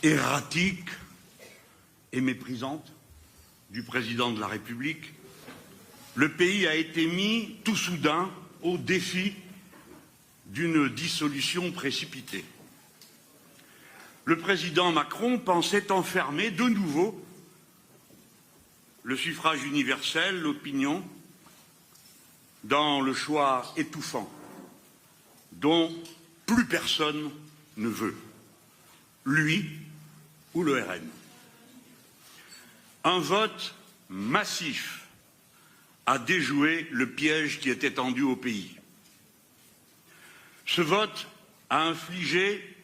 erratique et méprisante du président de la République, le pays a été mis tout soudain au défi d'une dissolution précipitée. Le président Macron pensait enfermer de nouveau le suffrage universel, l'opinion, dans le choix étouffant dont plus personne ne veut, lui ou le RN. Un vote massif a déjoué le piège qui était tendu au pays. Ce vote a infligé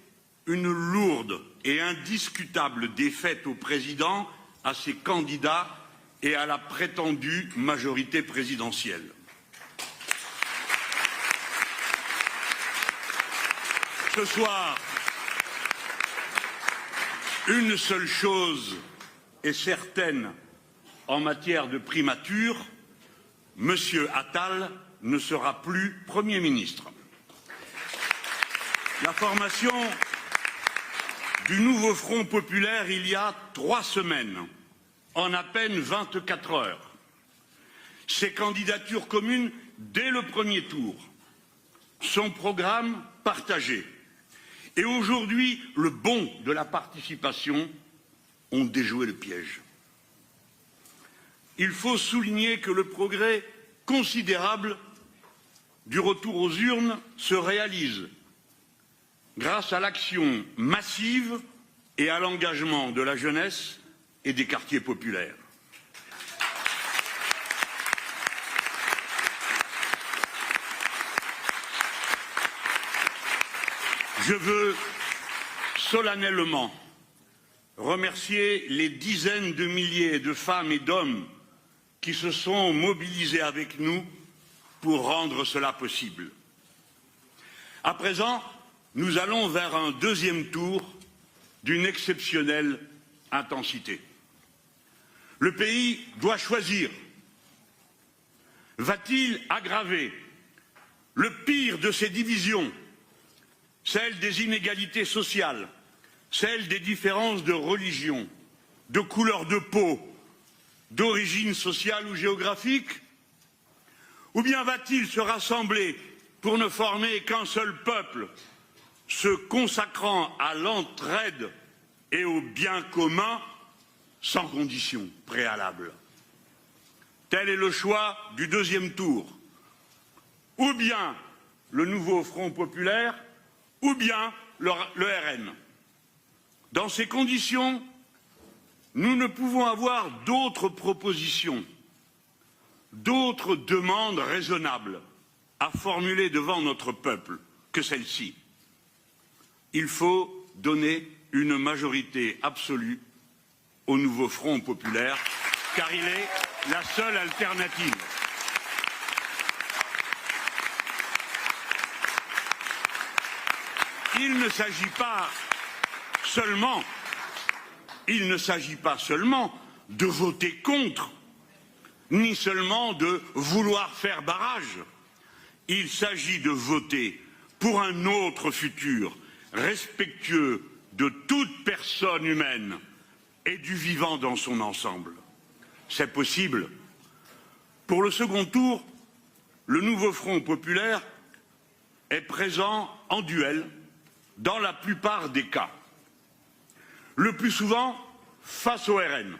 une lourde et indiscutable défaite au président, à ses candidats et à la prétendue majorité présidentielle. Ce soir, une seule chose est certaine en matière de primature, M. Attal ne sera plus Premier ministre. La formation du nouveau Front populaire il y a 3 semaines, en à peine 24 heures. Ses candidatures communes dès le premier tour, son programme partagé et aujourd'hui le bon de la participation ont déjoué le piège. Il faut souligner que le progrès considérable du retour aux urnes se réalise grâce à l'action massive et à l'engagement de la jeunesse et des quartiers populaires. Je veux solennellement remercier les dizaines de milliers de femmes et d'hommes qui se sont mobilisés avec nous pour rendre cela possible. À présent, nous allons vers un deuxième tour d'une exceptionnelle intensité. Le pays doit choisir. Va-t-il aggraver le pire de ces divisions, celle des inégalités sociales, celle des différences de religion, de couleur de peau, d'origine sociale ou géographique? Ou bien va-t-il se rassembler pour ne former qu'un seul peuple, se consacrant à l'entraide et au bien commun sans condition préalable? Tel est le choix du deuxième tour. Ou bien le nouveau Front populaire, ou bien le RN. Dans ces conditions, nous ne pouvons avoir d'autres propositions, d'autres demandes raisonnables à formuler devant notre peuple que celle-ci. Il faut donner une majorité absolue au nouveau Front populaire, car il est la seule alternative. Il ne s'agit pas seulement de voter contre, ni seulement de vouloir faire barrage. Il s'agit de voter pour un autre futur, respectueux de toute personne humaine et du vivant dans son ensemble. C'est possible. Pour le second tour, le nouveau Front populaire est présent en duel dans la plupart des cas. Le plus souvent face au RN.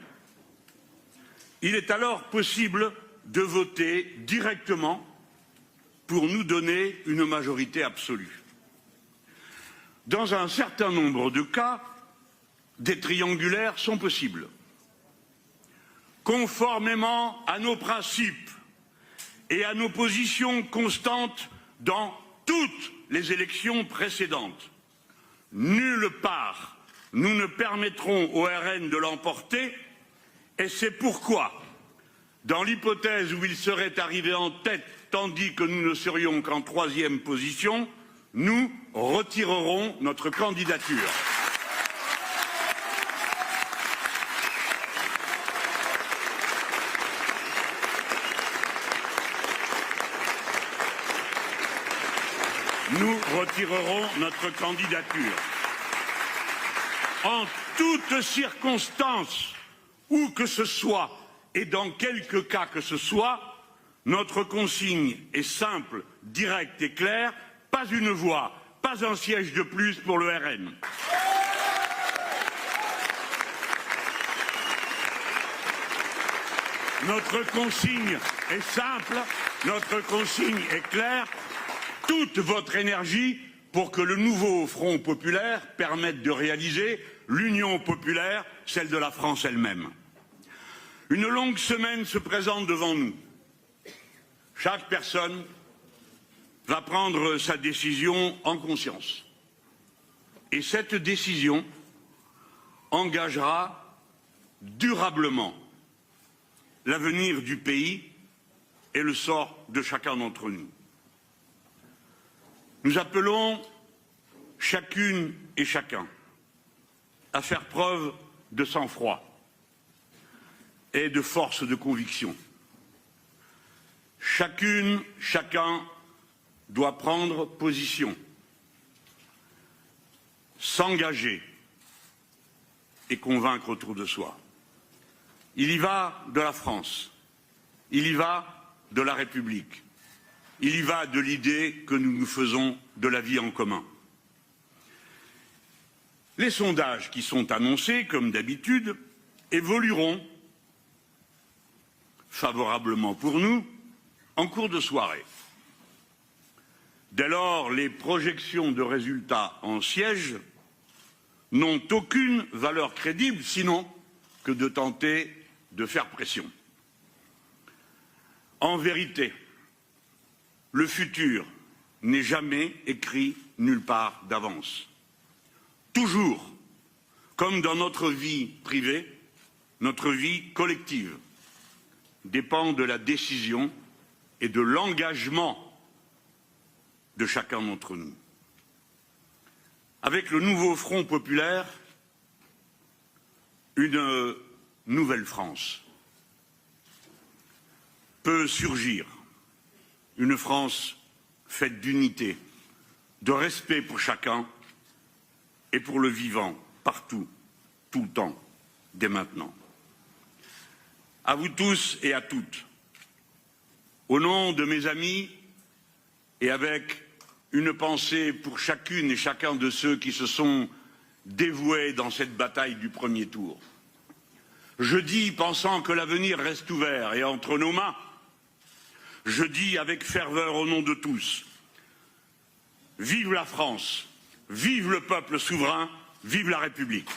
Il est alors possible de voter directement pour nous donner une majorité absolue. Dans un certain nombre de cas, des triangulaires sont possibles. Conformément à nos principes et à nos positions constantes dans toutes les élections précédentes, nulle part nous ne permettrons au RN de l'emporter, et c'est pourquoi, dans l'hypothèse où il serait arrivé en tête tandis que nous ne serions qu'en 3e position, nous retirerons notre candidature. Nous retirerons notre candidature. en toutes circonstances, où que ce soit et dans quelque cas que ce soit, notre consigne est simple, directe et claire, pas une voix, pas un siège de plus pour le RN. Notre consigne est simple, notre consigne est claire, toute votre énergie pour que le nouveau Front populaire permette de réaliser l'union populaire, celle de la France elle-même. Une longue semaine se présente devant nous. Chaque personne va prendre sa décision en conscience. Et cette décision engagera durablement l'avenir du pays et le sort de chacun d'entre nous. Nous appelons chacune et chacun à faire preuve de sang-froid et de force de conviction. Chacune, chacun doit prendre position, s'engager et convaincre autour de soi. Il y va de la France, il y va de la République, il y va de l'idée que nous nous faisons de la vie en commun. Les sondages qui sont annoncés, comme d'habitude, évolueront favorablement pour nous en cours de soirée. Dès lors, les projections de résultats en sièges n'ont aucune valeur crédible, sinon que de tenter de faire pression. En vérité, le futur n'est jamais écrit nulle part d'avance. Toujours, comme dans notre vie privée, notre vie collective dépend de la décision et de l'engagement de chacun d'entre nous. Avec le nouveau Front populaire, une nouvelle France peut surgir, une France faite d'unité, de respect pour chacun et pour le vivant, partout, tout le temps, dès maintenant. À vous tous et à toutes, au nom de mes amis et avec une pensée pour chacune et chacun de ceux qui se sont dévoués dans cette bataille du premier tour, je dis, pensant que l'avenir reste ouvert et entre nos mains, je dis avec ferveur au nom de tous, vive la France, vive le peuple souverain, vive la République.